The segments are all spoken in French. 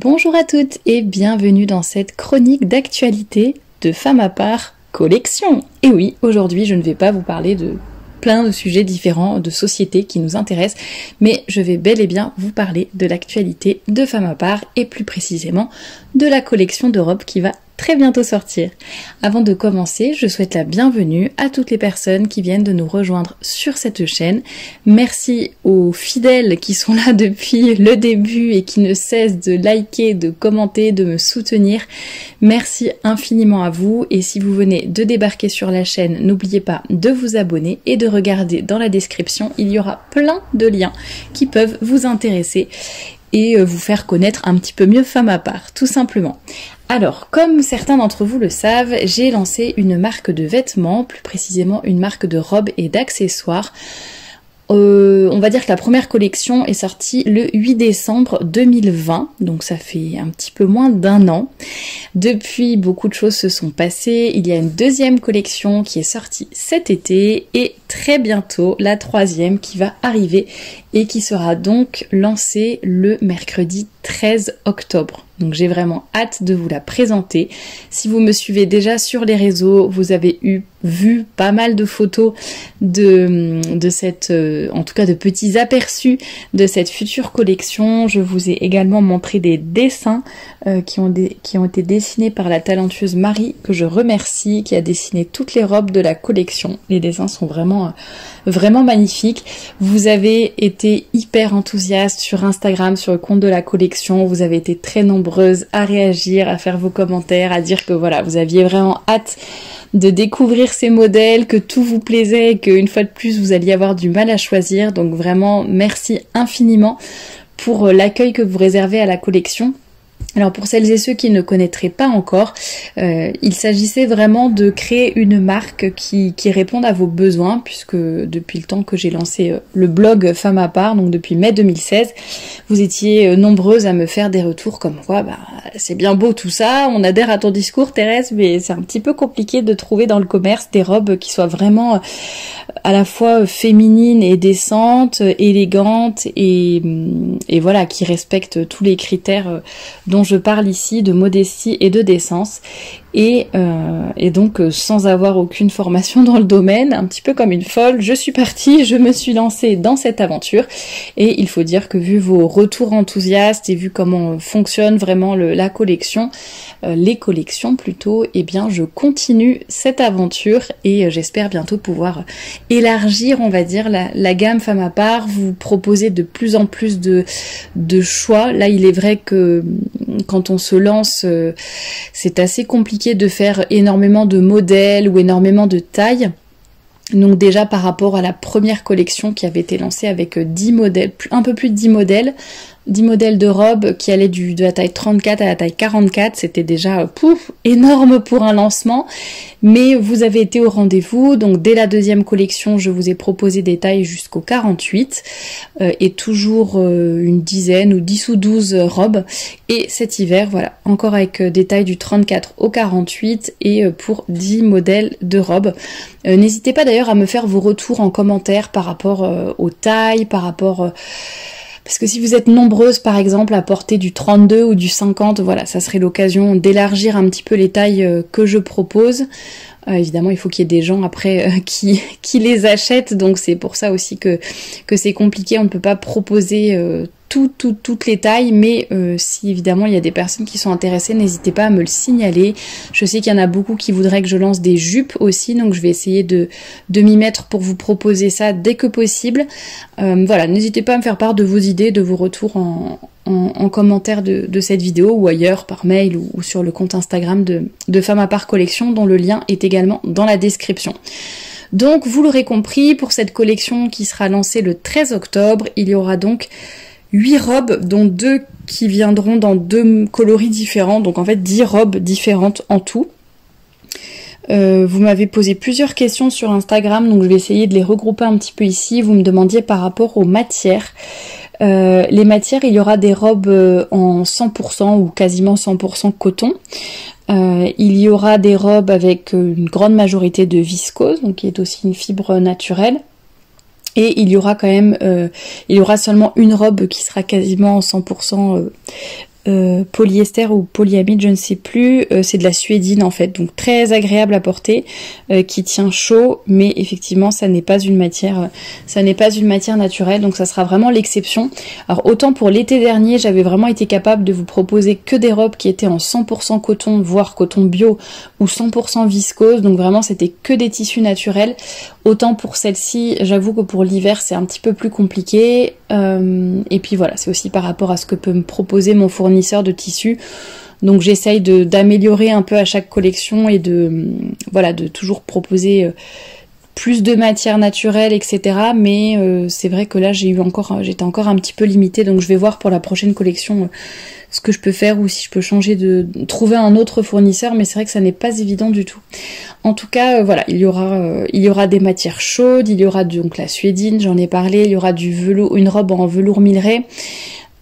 Bonjour à toutes et bienvenue dans cette chronique d'actualité de Femme à part collection. Et oui, aujourd'hui je ne vais pas vous parler de plein de sujets différents de société qui nous intéressent, mais je vais bel et bien vous parler de l'actualité de Femme à part et plus précisément de la collection de robes qui va très bientôt sortir. Avant de commencer, je souhaite la bienvenue à toutes les personnes qui viennent de nous rejoindre sur cette chaîne. Merci aux fidèles qui sont là depuis le début et qui ne cessent de liker, de commenter, de me soutenir. Merci infiniment à vous et si vous venez de débarquer sur la chaîne, n'oubliez pas de vous abonner et de regarder dans la description, il y aura plein de liens qui peuvent vous intéresser et vous faire connaître un petit peu mieux Femme à part, tout simplement. Alors, comme certains d'entre vous le savent, j'ai lancé une marque de vêtements, plus précisément une marque de robes et d'accessoires. On va dire que la première collection est sortie le 8 décembre 2020, donc ça fait un petit peu moins d'un an. Depuis, beaucoup de choses se sont passées. Il y a une deuxième collection qui est sortie cet été et très bientôt la troisième qui va arriver et qui sera donc lancée le mercredi 13 octobre. Donc j'ai vraiment hâte de vous la présenter. Si vous me suivez déjà sur les réseaux, vous avez vu pas mal de photos de cette, en tout cas de petits aperçus de cette future collection. Je vous ai également montré des dessins qui ont été dessinés par la talentueuse Marie, que je remercie, qui a dessiné toutes les robes de la collection. Les dessins sont vraiment magnifiques. Vous avez été hyper enthousiastes sur Instagram, sur le compte de la collection. Vous avez été très nombreuses à réagir, à faire vos commentaires, à dire que voilà, vous aviez vraiment hâte de découvrir ces modèles, que tout vous plaisait et qu'une fois de plus vous alliez avoir du mal à choisir. Donc vraiment merci infiniment pour l'accueil que vous réservez à la collection. Alors pour celles et ceux qui ne connaîtraient pas encore, il s'agissait vraiment de créer une marque qui réponde à vos besoins, puisque depuis le temps que j'ai lancé le blog Femme à part, donc depuis mai 2016, vous étiez nombreuses à me faire des retours comme quoi c'est bien beau tout ça, on adhère à ton discours Thérèse, mais c'est un petit peu compliqué de trouver dans le commerce des robes qui soient vraiment à la fois féminines et décentes, élégantes et voilà, qui respectent tous les critères dont je parle ici, de modestie et de décence, et donc sans avoir aucune formation dans le domaine, un petit peu comme une folle, je suis partie, je me suis lancée dans cette aventure, et il faut dire que vu vos retours enthousiastes et vu comment fonctionne vraiment la collection, les collections plutôt, eh bien je continue cette aventure et j'espère bientôt pouvoir élargir, on va dire, la gamme Femme à part, vous proposer de plus en plus de choix. Là il est vrai que quand on se lance, c'est assez compliqué de faire énormément de modèles ou énormément de tailles. Donc déjà par rapport à la première collection qui avait été lancée avec 10 modèles, un peu plus de 10 modèles de robes qui allaient de la taille 34 à la taille 44, c'était déjà énorme pour un lancement, mais vous avez été au rendez-vous. Donc dès la deuxième collection, je vous ai proposé des tailles jusqu'au 48 et toujours une dizaine ou 10 ou 12 robes, et cet hiver, voilà, encore avec des tailles du 34 au 48 et pour 10 modèles de robes. N'hésitez pas d'ailleurs à me faire vos retours en commentaire par rapport aux tailles, par rapport... Parce que si vous êtes nombreuses par exemple à porter du 32 ou du 50, voilà, ça serait l'occasion d'élargir un petit peu les tailles que je propose. Évidemment, il faut qu'il y ait des gens après qui les achètent, donc c'est pour ça aussi que c'est compliqué, on ne peut pas proposer toutes les tailles, mais si évidemment il y a des personnes qui sont intéressées, n'hésitez pas à me le signaler. Je sais qu'il y en a beaucoup qui voudraient que je lance des jupes aussi, donc je vais essayer de m'y mettre pour vous proposer ça dès que possible. Voilà, n'hésitez pas à me faire part de vos idées, de vos retours en commentaire de cette vidéo ou ailleurs par mail ou sur le compte Instagram de Femme à part collection, dont le lien est également dans la description. Donc vous l'aurez compris, pour cette collection qui sera lancée le 13 octobre, il y aura donc 8 robes, dont 2 qui viendront dans 2 coloris différents, donc en fait 10 robes différentes en tout. Vous m'avez posé plusieurs questions sur Instagram, donc je vais essayer de les regrouper un petit peu ici. Vous me demandiez par rapport aux matières. Les matières, il y aura des robes en 100% ou quasiment 100% coton. Il y aura des robes avec une grande majorité de viscose, donc qui est aussi une fibre naturelle. Et il y aura quand même, il y aura seulement une robe qui sera quasiment 100% polyester ou polyamide, je ne sais plus, c'est de la suédine en fait, donc très agréable à porter, qui tient chaud, mais effectivement ça n'est pas une matière naturelle, donc ça sera vraiment l'exception. Alors autant pour l'été dernier, j'avais vraiment été capable de vous proposer que des robes qui étaient en 100% coton, voire coton bio ou 100% viscose, donc vraiment c'était que des tissus naturels. Autant pour celle-ci, j'avoue que pour l'hiver c'est un petit peu plus compliqué, et puis voilà, c'est aussi par rapport à ce que peut me proposer mon fournisseur de tissus. Donc j'essaye d'améliorer un peu à chaque collection et de toujours proposer plus de matières naturelles, etc. Mais c'est vrai que là j'étais encore un petit peu limitée, donc je vais voir pour la prochaine collection ce que je peux faire ou si je peux trouver un autre fournisseur, mais c'est vrai que ça n'est pas évident du tout. En tout cas, voilà, il y aura des matières chaudes, il y aura donc la suédine, j'en ai parlé, il y aura du velours, une robe en velours milleret.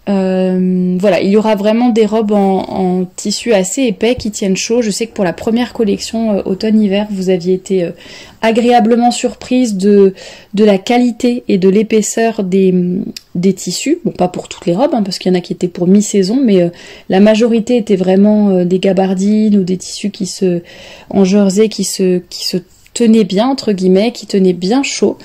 Voilà, il y aura vraiment des robes en tissu assez épais qui tiennent chaud. Je sais que pour la première collection automne-hiver, vous aviez été agréablement surprise de la qualité et de l'épaisseur des tissus. Bon, pas pour toutes les robes, hein, parce qu'il y en a qui étaient pour mi-saison, mais la majorité était vraiment des gabardines ou des tissus en jersey qui se tenait bien, entre guillemets, qui tenait bien chaud.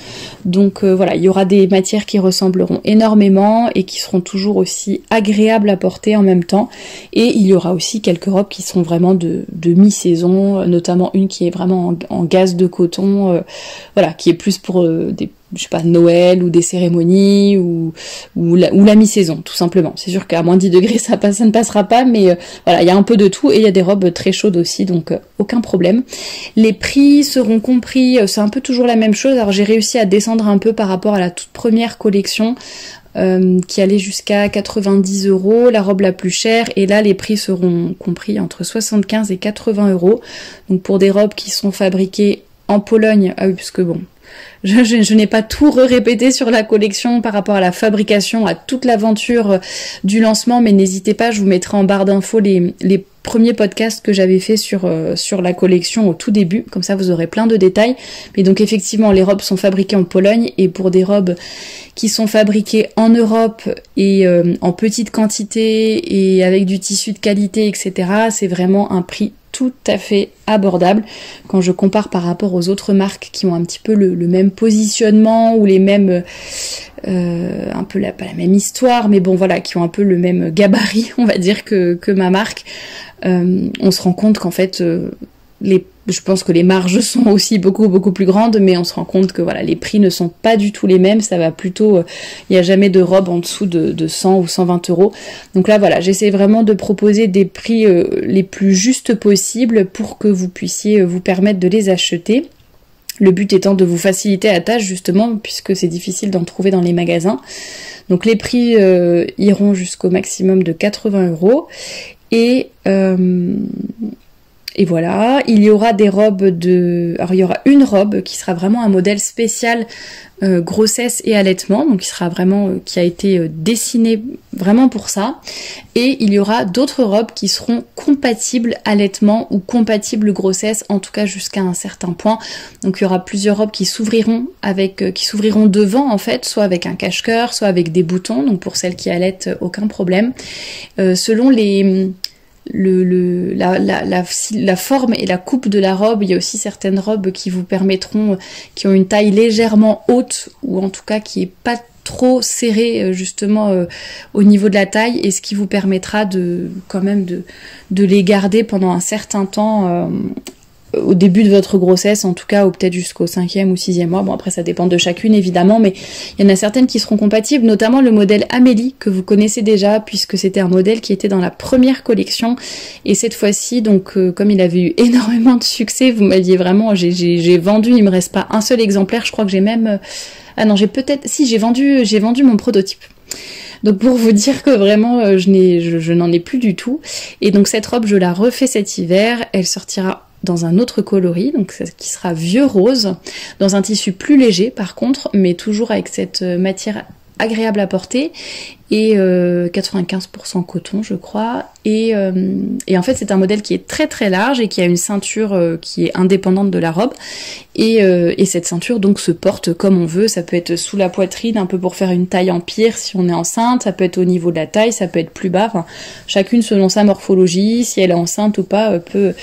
Donc voilà, il y aura des matières qui ressembleront énormément et qui seront toujours aussi agréables à porter en même temps. Et il y aura aussi quelques robes qui sont vraiment de mi-saison, notamment une qui est vraiment en gaze de coton, voilà, qui est plus pour Noël ou des cérémonies ou la mi-saison, tout simplement. C'est sûr qu'à moins 10 degrés, ça ne passera pas, mais voilà, il y a un peu de tout et il y a des robes très chaudes aussi, donc aucun problème. Les prix seront compris, c'est un peu toujours la même chose. Alors j'ai réussi à descendre un peu par rapport à la toute première collection, qui allait jusqu'à 90 €, la robe la plus chère, et là les prix seront compris entre 75 et 80 €. Donc pour des robes qui sont fabriquées en Pologne, ah oui, parce que bon, je n'ai pas tout répété sur la collection par rapport à la fabrication, à toute l'aventure du lancement, mais n'hésitez pas, je vous mettrai en barre d'infos les premiers podcasts que j'avais fait sur la collection au tout début, comme ça vous aurez plein de détails. Mais donc effectivement, les robes sont fabriquées en Pologne, et pour des robes qui sont fabriquées en Europe et en petite quantité et avec du tissu de qualité, etc., c'est vraiment un prix tout à fait abordable quand je compare par rapport aux autres marques qui ont un petit peu le même positionnement ou les mêmes un peu pas la même histoire, mais bon voilà, qui ont un peu le même gabarit, on va dire, que ma marque. On se rend compte qu'en fait je pense que les marges sont aussi beaucoup plus grandes, mais on se rend compte que voilà, les prix ne sont pas du tout les mêmes. Ça va plutôt, il n'y a jamais de robe en dessous de 100 ou 120 €. Donc là voilà, j'essaie vraiment de proposer des prix les plus justes possibles pour que vous puissiez vous permettre de les acheter. Le but étant de vous faciliter la tâche justement, puisque c'est difficile d'en trouver dans les magasins. Donc les prix iront jusqu'au maximum de 80 €. Et voilà, il y aura des robes alors il y aura une robe qui sera vraiment un modèle spécial grossesse et allaitement, donc qui a été dessinée vraiment pour ça. Et il y aura d'autres robes qui seront compatibles allaitement ou compatibles grossesse, en tout cas jusqu'à un certain point. Donc il y aura plusieurs robes qui s'ouvriront devant en fait, soit avec un cache-cœur, soit avec des boutons. Donc pour celles qui allaitent, aucun problème. Selon la forme et la coupe de la robe, il y a aussi certaines robes qui vous permettront, qui ont une taille légèrement haute, ou en tout cas qui est pas trop serrée justement au niveau de la taille, et ce qui vous permettra de les garder pendant un certain temps au début de votre grossesse, en tout cas, ou peut-être jusqu'au 5e ou 6e mois. Bon, après ça dépend de chacune évidemment, mais il y en a certaines qui seront compatibles, notamment le modèle Amélie que vous connaissez déjà, puisque c'était un modèle qui était dans la première collection. Et cette fois-ci, donc comme il avait eu énormément de succès, vous m'aviez vraiment, j'ai vendu, il me reste pas un seul exemplaire, je crois que j'ai même j'ai vendu mon prototype. Donc pour vous dire que vraiment je n'en ai plus du tout. Et donc cette robe, je la refais cet hiver, elle sortira dans un autre coloris, donc qui sera vieux rose, dans un tissu plus léger par contre, mais toujours avec cette matière agréable à porter. et 95% coton je crois, et en fait c'est un modèle qui est très très large et qui a une ceinture qui est indépendante de la robe, et cette ceinture donc se porte comme on veut. Ça peut être sous la poitrine un peu pour faire une taille empire si on est enceinte, ça peut être au niveau de la taille, ça peut être plus bas, enfin, chacune selon sa morphologie, si elle est enceinte ou pas, peut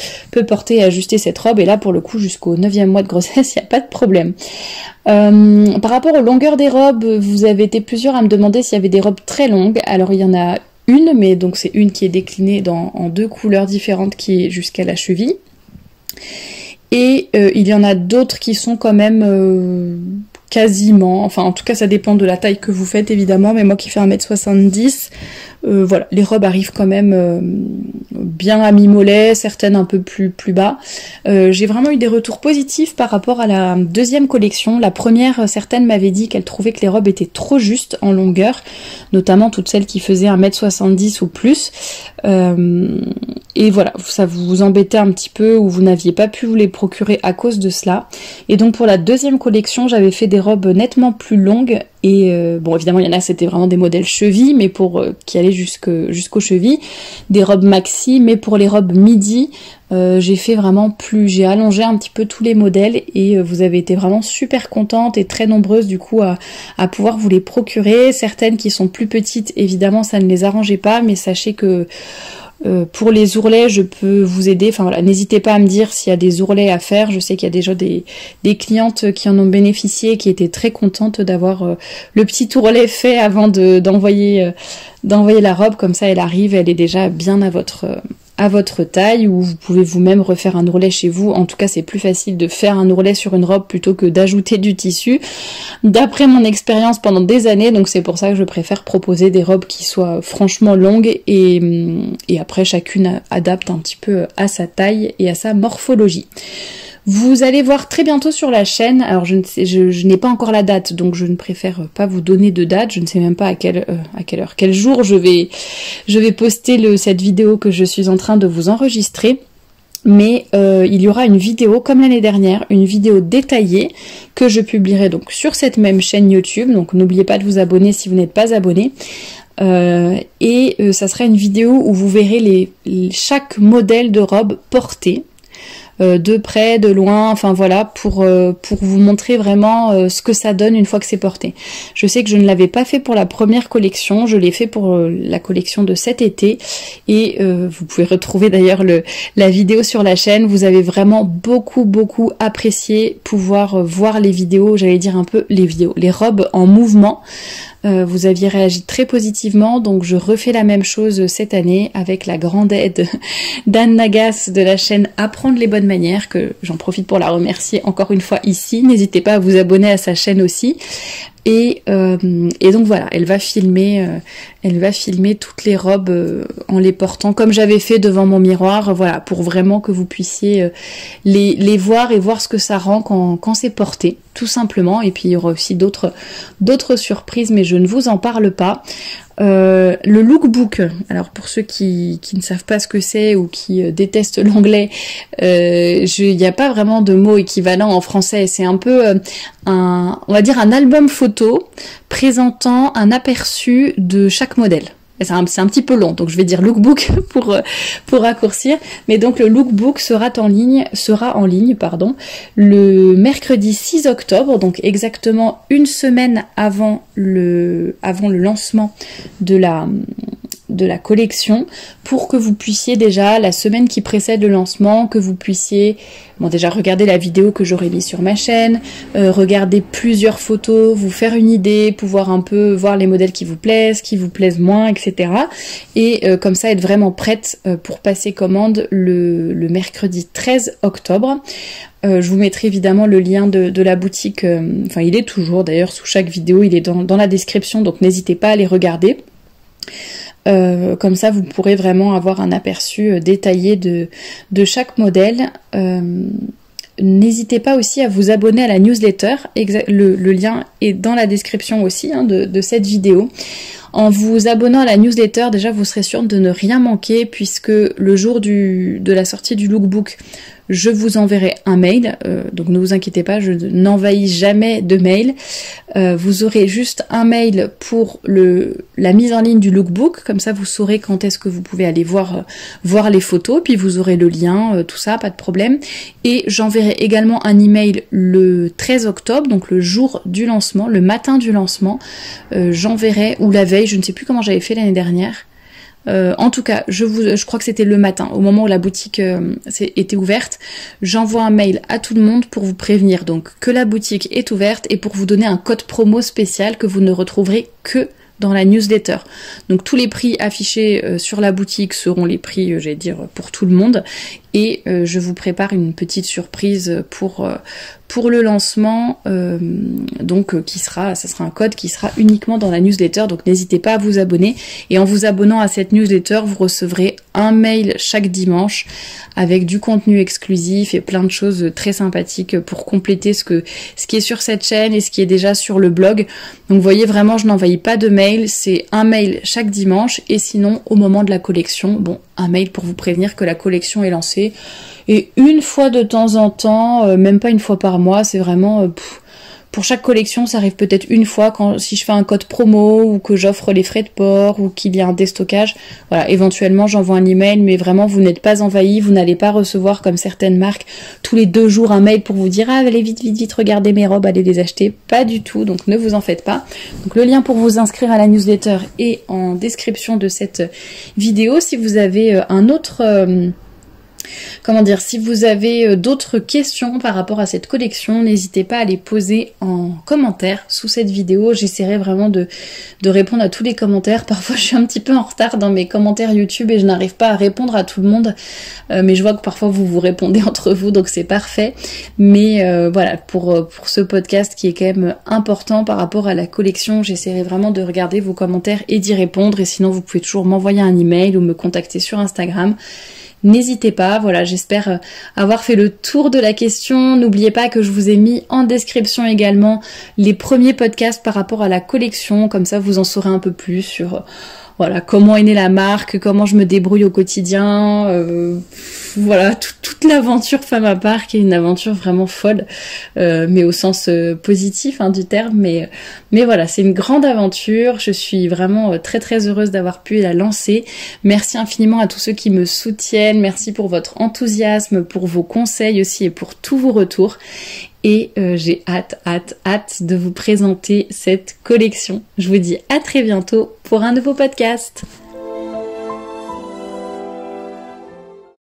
porter et ajuster cette robe, et là pour le coup jusqu'au 9e mois de grossesse il n'y a pas de problème. Par rapport aux longueurs des robes, vous avez été plusieurs à me demander s'il y avait des robes très longues. Alors il y en a une, mais donc c'est une qui est déclinée en 2 couleurs différentes qui est jusqu'à la cheville. Et il y en a d'autres qui sont quand même quasiment, enfin en tout cas ça dépend de la taille que vous faites évidemment, mais moi qui fais 1m70, voilà, les robes arrivent quand même bien à mi-mollet, certaines un peu plus bas. J'ai vraiment eu des retours positifs par rapport à la deuxième collection. La première, certaines m'avaient dit qu'elles trouvaient que les robes étaient trop justes en longueur, notamment toutes celles qui faisaient 1m70 ou plus. Et voilà, ça vous embêtait un petit peu ou vous n'aviez pas pu vous les procurer à cause de cela. Et donc pour la deuxième collection, j'avais fait des robes nettement plus longues. Et bon, évidemment, il y en a, c'était vraiment des modèles chevilles, mais pour qui allaient jusqu'aux chevilles, des robes maxi, mais pour les robes midi, j'ai fait vraiment j'ai allongé un petit peu tous les modèles, et vous avez été vraiment super contentes et très nombreuses du coup à pouvoir vous les procurer. Certaines qui sont plus petites, évidemment, ça ne les arrangeait pas, mais sachez que pour les ourlets, je peux vous aider. Enfin voilà, n'hésitez pas à me dire s'il y a des ourlets à faire. Je sais qu'il y a déjà des clientes qui en ont bénéficié, qui étaient très contentes d'avoir le petit ourlet fait avant d'envoyer la robe. Comme ça, elle arrive, elle est déjà bien à votre taille, ou vous pouvez vous-même refaire un ourlet chez vous. En tout cas, c'est plus facile de faire un ourlet sur une robe plutôt que d'ajouter du tissu, d'après mon expérience pendant des années. Donc c'est pour ça que je préfère proposer des robes qui soient franchement longues, et après chacune adapte un petit peu à sa taille et à sa morphologie. Vous allez voir très bientôt sur la chaîne, alors je n'ai pas encore la date, donc je ne préfère pas vous donner de date, je ne sais même pas à quelle heure, quel jour je vais poster cette vidéo que je suis en train de vous enregistrer. Mais il y aura une vidéo comme l'année dernière, une vidéo détaillée que je publierai donc sur cette même chaîne YouTube, donc n'oubliez pas de vous abonner si vous n'êtes pas abonné. Ça sera une vidéo où vous verrez chaque modèle de robe portée, de près, de loin, enfin voilà, pour vous montrer vraiment ce que ça donne une fois que c'est porté. Je sais que je ne l'avais pas fait pour la première collection, je l'ai fait pour la collection de cet été, et vous pouvez retrouver d'ailleurs la vidéo sur la chaîne. Vous avez vraiment beaucoup apprécié pouvoir voir les vidéos, j'allais dire un peu les robes en mouvement. Vous aviez réagi très positivement, donc je refais la même chose cette année avec la grande aide d'Anne Nagas de la chaîne Apprendre les bonnes manières, que j'en profite pour la remercier encore une fois ici. N'hésitez pas à vous abonner à sa chaîne aussi. Et donc voilà, elle va filmer toutes les robes en les portant comme j'avais fait devant mon miroir, voilà, pour vraiment que vous puissiez les voir et voir ce que ça rend quand c'est porté, tout simplement. Et puis il y aura aussi d'autres surprises, mais je ne vous en parle pas. Le lookbook, alors pour ceux qui ne savent pas ce que c'est ou qui détestent l'anglais, il n'y a pas vraiment de mot équivalent en français. C'est un peu on va dire un album photo présentant un aperçu de chaque modèle. C'est un petit peu long, donc je vais dire lookbook pour raccourcir. Mais donc le lookbook sera en ligne, le mercredi 6 octobre, donc exactement une semaine avant le lancement de la collection, pour que vous puissiez déjà, la semaine qui précède le lancement, que vous puissiez déjà regarder la vidéo que j'aurai mise sur ma chaîne, regarder plusieurs photos, vous faire une idée, pouvoir un peu voir les modèles qui vous plaisent moins, etc. Et comme ça être vraiment prête pour passer commande le mercredi 13 octobre. Je vous mettrai évidemment le lien de la boutique, enfin il est toujours d'ailleurs sous chaque vidéo, il est dans la description, donc n'hésitez pas à les regarder. Comme ça vous pourrez vraiment avoir un aperçu détaillé de chaque modèle. N'hésitez pas aussi à vous abonner à la newsletter, le lien est dans la description aussi de cette vidéo. En vous abonnant à la newsletter, déjà vous serez sûr de ne rien manquer puisque le jour de la sortie du lookbook, je vous enverrai un mail, donc ne vous inquiétez pas, je n'envahis jamais de mail. Vous aurez juste un mail pour la mise en ligne du lookbook, comme ça vous saurez quand est-ce que vous pouvez aller voir les photos, puis vous aurez le lien, tout ça, pas de problème. Et j'enverrai également un email le 13 octobre, donc le jour du lancement, le matin du lancement. J'enverrai, ou la veille, je ne sais plus comment j'avais fait l'année dernière. En tout cas, je crois que c'était le matin, au moment où la boutique était ouverte. J'envoie un mail à tout le monde pour vous prévenir donc que la boutique est ouverte et pour vous donner un code promo spécial que vous ne retrouverez que dans la newsletter. Donc tous les prix affichés sur la boutique seront les prix, j'allais dire, pour tout le monde. Et je vous prépare une petite surprise pour le lancement, ça sera un code qui sera uniquement dans la newsletter, donc n'hésitez pas à vous abonner. Et en vous abonnant à cette newsletter, vous recevrez un mail chaque dimanche avec du contenu exclusif et plein de choses très sympathiques pour compléter ce qui est sur cette chaîne et ce qui est déjà sur le blog. Donc vous voyez, vraiment, je n'envoie pas de mail, c'est un mail chaque dimanche, et sinon au moment de la collection, un mail pour vous prévenir que la collection est lancée. Et une fois de temps en temps, même pas une fois par mois, c'est vraiment... pour chaque collection, ça arrive peut-être une fois si je fais un code promo ou que j'offre les frais de port ou qu'il y a un déstockage. Voilà, éventuellement j'envoie un email, mais vraiment vous n'êtes pas envahi, vous n'allez pas recevoir comme certaines marques tous les 2 jours un mail pour vous dire allez vite, regardez mes robes, allez les acheter. Pas du tout, donc ne vous en faites pas. Donc le lien pour vous inscrire à la newsletter est en description de cette vidéo. Si vous avez un autre... si vous avez d'autres questions par rapport à cette collection, n'hésitez pas à les poser en commentaire sous cette vidéo. J'essaierai vraiment de répondre à tous les commentaires. Parfois je suis un petit peu en retard dans mes commentaires YouTube et je n'arrive pas à répondre à tout le monde. Mais je vois que parfois vous répondez entre vous, donc c'est parfait. Mais voilà, pour ce podcast qui est quand même important par rapport à la collection, j'essaierai vraiment de regarder vos commentaires et d'y répondre. Et sinon vous pouvez toujours m'envoyer un email ou me contacter sur Instagram. N'hésitez pas, voilà, j'espère avoir fait le tour de la question. N'oubliez pas que je vous ai mis en description également les premiers podcasts par rapport à la collection, comme ça vous en saurez un peu plus sur comment est née la marque, comment je me débrouille au quotidien, toute l'aventure Femme à part, qui est une aventure vraiment folle, mais au sens positif du terme, mais voilà, c'est une grande aventure. Je suis vraiment très très heureuse d'avoir pu la lancer. Merci infiniment à tous ceux qui me soutiennent, merci pour votre enthousiasme, pour vos conseils aussi et pour tous vos retours. Et j'ai hâte de vous présenter cette collection. Je vous dis à très bientôt pour un nouveau podcast.